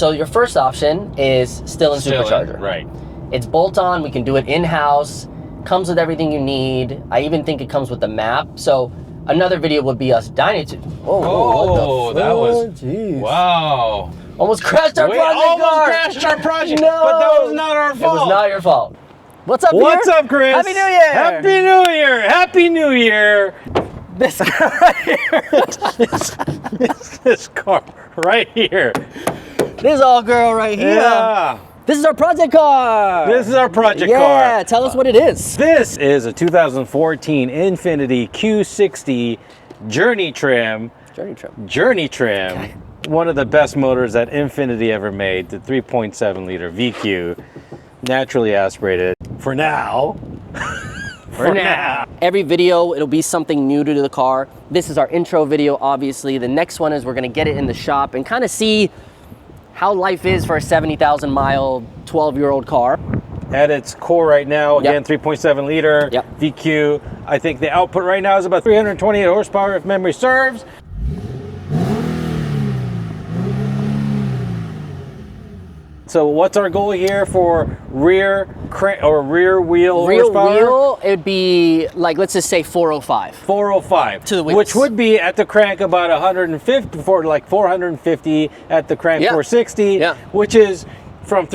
So your first option is still in supercharger. Right. It's bolt-on. We can do it in-house. Comes with everything you need. I even think it comes with the map. So another video would be us dyno to. Oh, that was, jeez. Wow. Almost crashed our project almost car. crashed our project, No. but that was not our fault. It was not your fault. What's up, What's here? up, Chris? Happy New Year. Happy New Year. Happy New Year. This car right here. this car right here. This all girl right here. Yeah. This is our project car. This is our project car. Yeah, tell us what it is. This is a 2014 Infiniti Q60 Journey Trim. Journey Trim. Okay. One of the best motors that Infiniti ever made. The 3.7 liter VQ. Naturally aspirated. For now. For now. Every video, it'll be something new to the car. This is our intro video, obviously. The next one is we're gonna get it in the shop and kind of see how life is for a 70,000 mile, 12-year-old car. At its core right now, again, 3.7 liter VQ. I think the output right now is about 328 horsepower if memory serves. So what's our goal here for rear wheel horsepower? Rear wheel, it'd be like, let's just say 405. 405 to the wheels. Which would be at the crank about 150, for like 450 at the crank 460, which is from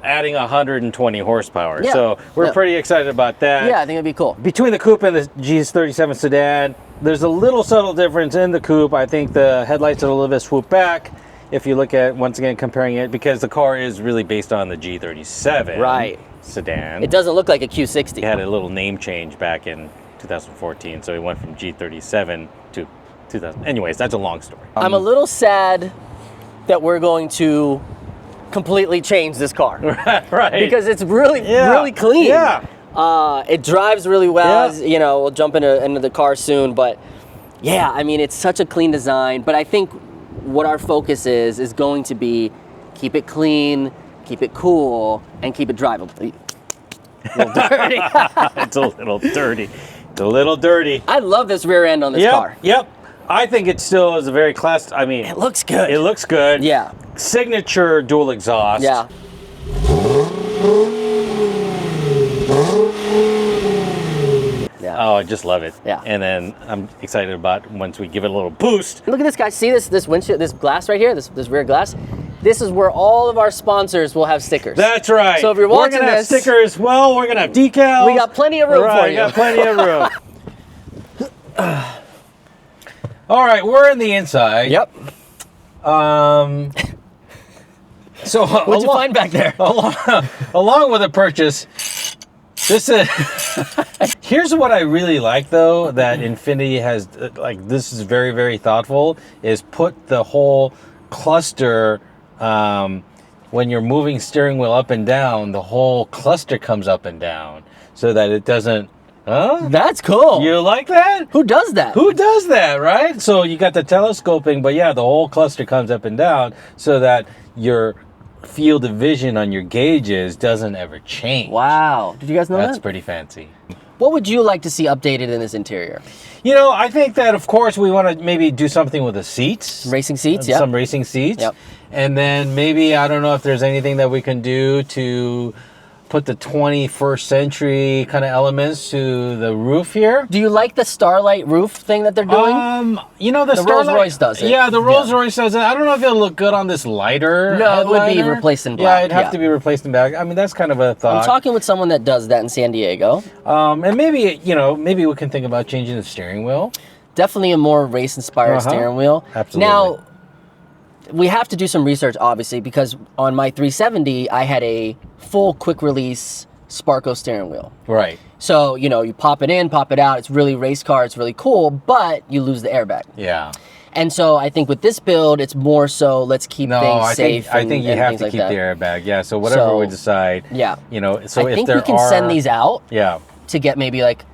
adding 120 horsepower. So we're pretty excited about that. Yeah, I think it'd be cool. Between the coupe and the GS37 sedan, there's a little subtle difference in the coupe. I think the headlights are a little bit swooped back. If you look at, once again, comparing it, because the car is really based on the G37 sedan. It doesn't look like a Q60. It had a little name change back in 2014, so it went from G37 to 2000. Anyways, that's a long story. I'm a little sad that we're going to completely change this car. Right. Because it's really, really clean. Yeah. It drives really well. As, you know, we'll jump into the car soon, but yeah, I mean, it's such a clean design. But I think what our focus is going to be keep it clean, keep it cool, and keep it drivable. A little dirty. It's a little dirty. It's a little dirty. I love this rear end on this car. Yep. I think it still is a very class. I mean, it looks good. It looks good. Yeah. Signature dual exhaust. Yeah. Oh, I just love it. Yeah. And then I'm excited about once we give it a little boost. Look at this, guys. See this windshield, this glass right here, this rear glass? This is where all of our sponsors will have stickers. That's right. So if you're watching we're gonna have stickers. Well, we're gonna have decals. We got plenty of room for you. We got plenty of room. All right, we're in the inside. Yep. So what'd you find back there? Along with the purchase, this is here's what I really like though, that Infiniti has, like, this is very, very thoughtful, is put the whole cluster, when you're moving steering wheel up and down, the whole cluster comes up and down so that it doesn't. That's cool. You like that? Who does that? Who does that, right? So you got the telescoping, but yeah, the whole cluster comes up and down so that your field of vision on your gauges doesn't ever change. Wow. Did you guys know that? That's pretty fancy. What would you like to see updated in this interior? You know, I think that, of course, we want to maybe do something with the seats. Racing seats, yeah. Some racing seats. Yep. And then maybe, I don't know if there's anything that we can do to put the 21st century kind of elements to the roof here. Do you like the Starlight roof thing that they're doing? You know, the Rolls Royce does it. Yeah, the Rolls Royce does it. I don't know if it'll look good on this lighter. No, it would be replaced in black. Yeah, it'd have to be replaced in black. I mean, that's kind of a thought. I'm talking with someone that does that in San Diego. And maybe, you know, maybe we can think about changing the steering wheel. Definitely a more race-inspired steering wheel. Absolutely. Now, we have to do some research, obviously, because on my 370, I had a full quick-release Sparco steering wheel. Right. So, you know, you pop it in, pop it out. It's really race car. It's really cool, but you lose the airbag. Yeah. And so I think with this build, it's more so let's keep things safe. I think you have to keep the airbag. Yeah. So whatever we decide. Yeah. You know. So I if think there we can send these out. Yeah. To get maybe like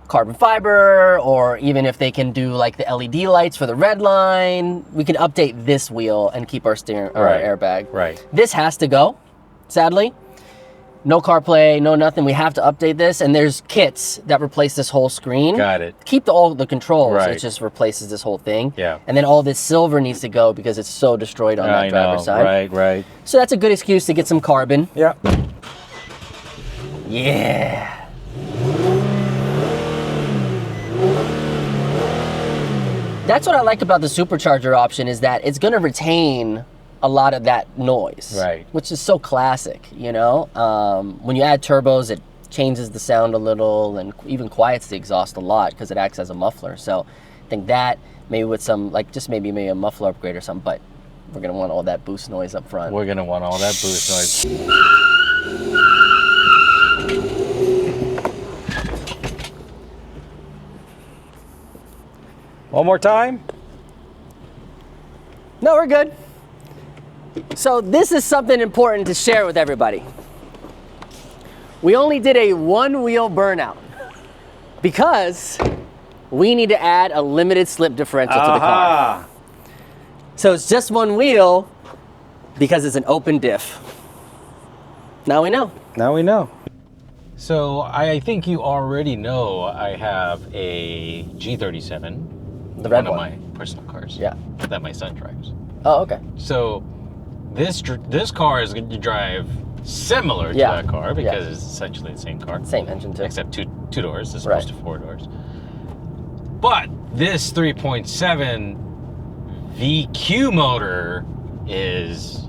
carbon fiber, or even if they can do like the LED lights for the red line, we can update this wheel and keep our steering or our airbag. Right. This has to go, sadly. No CarPlay, no nothing. We have to update this, and there's kits that replace this whole screen. Got it. Keep all the controls. Right. It just replaces this whole thing. Yeah. And then all this silver needs to go because it's so destroyed on that driver's side. Right. So that's a good excuse to get some carbon. Yeah. Yeah. That's what I like about the supercharger option is that it's going to retain a lot of that noise. Right. Which is so classic, you know? When you add turbos, it changes the sound a little and even quiets the exhaust a lot because it acts as a muffler. So I think that maybe with some, like just maybe a muffler upgrade or something, but we're going to want all that boost noise up front. We're going to want all that boost noise. One more time. No, we're good. So this is something important to share with everybody. We only did a one-wheel burnout because we need to add a limited slip differential to the car. So it's just one wheel because it's an open diff. Now we know. Now we know. So I think you already know I have a G37. The red one one. of my personal cars. Yeah. That my son drives. Oh, okay. So this car is going to drive similar to that car because it's essentially the same car. Same engine too. Except two doors as opposed to 4 doors. But this 3.7 VQ motor is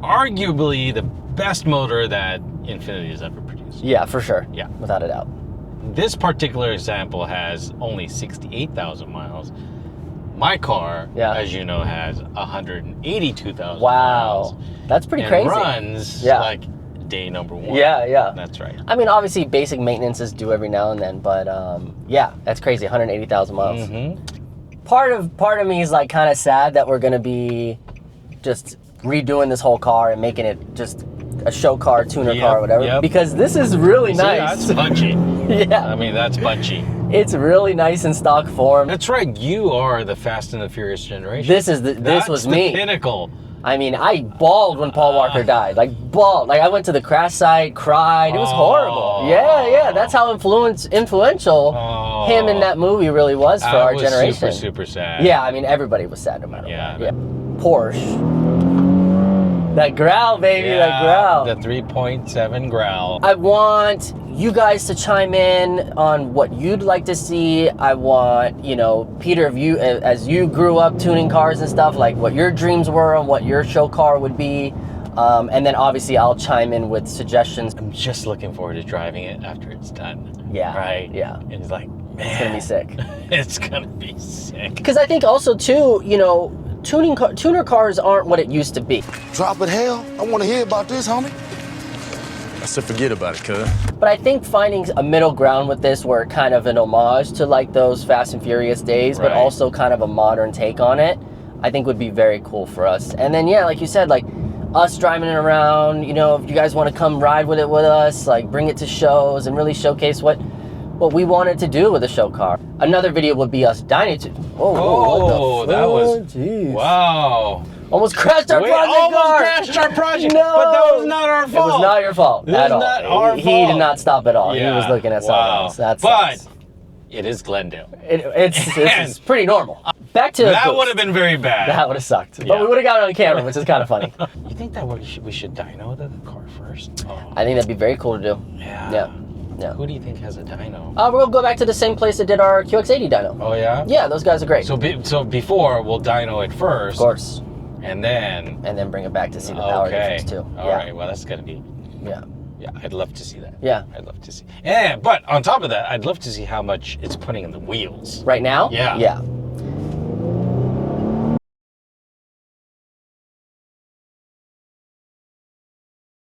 arguably the best motor that Infiniti has ever produced. Yeah, for sure. Yeah. Without a doubt. This particular example has only 68,000 miles. My car, as you know, has 182,000 miles. Wow. That's pretty and crazy. Runs like day number 1. Yeah. That's right. I mean, obviously basic maintenance is due every now and then, but yeah, that's crazy, 180,000 miles. Mm-hmm. Part of me is like kind of sad that we're gonna be just redoing this whole car and making it just a show car, tuner car, or whatever, because this is really nice. That's punchy. Yeah. I mean, that's punchy. It's really nice in stock form. That's right. You are the Fast and the Furious generation. This was me. The pinnacle. I mean, I bawled when Paul Walker died. Like, bawled. Like, I went to the crash site, cried. It was horrible. Yeah. That's how influential him in that movie really was for our generation. Super sad. Yeah, I mean, everybody was sad no matter what. Yeah. Porsche. That growl, baby, that growl. The 3.7 growl. I want you guys to chime in on what you'd like to see. I want, Peter, as you grew up tuning cars and stuff, like what your dreams were and what your show car would be. And then obviously I'll chime in with suggestions. I'm just looking forward to driving it after it's done. Yeah. Right? Yeah. And it's like, man. It's going to be sick. It's going to be sick. Because I think also too, tuner cars aren't what it used to be. Drop it, hell. I want to hear about this, homie. I said forget about it, cuz. But I think finding a middle ground with this where kind of an homage to like those Fast and Furious days, but also kind of a modern take on it, I think would be very cool for us. And then, yeah, like you said, like us driving it around, if you guys want to come ride with it with us, like bring it to shows and really showcase what we wanted to do with a show car. Another video would be us dyno to. Oh, that was, jeez. Wow. Almost crashed our project car. Almost crashed our project. No. But that was not our fault. It was not your fault at all. Not our He fault. did not stop at all. Yeah. He was looking at something else. That but sucks. it is Glendale. It's pretty normal. Back to that would have been very bad. That would have sucked. But we would have got it on camera, which is kind of funny. You think that we should dyno the car first? Oh. I think that'd be very cool to do. Yeah. Who do you think has a dyno? We'll go back to the same place that did our QX80 dyno. Oh yeah? Yeah, those guys are great. So before we'll dyno it first. Of course. And then bring it back to see the power difference too. All right. Well, that's gonna be. Yeah. Yeah, I'd love to see that. Yeah. I'd love to see. But on top of that, I'd love to see how much it's putting in the wheels. Right now? Yeah. Yeah.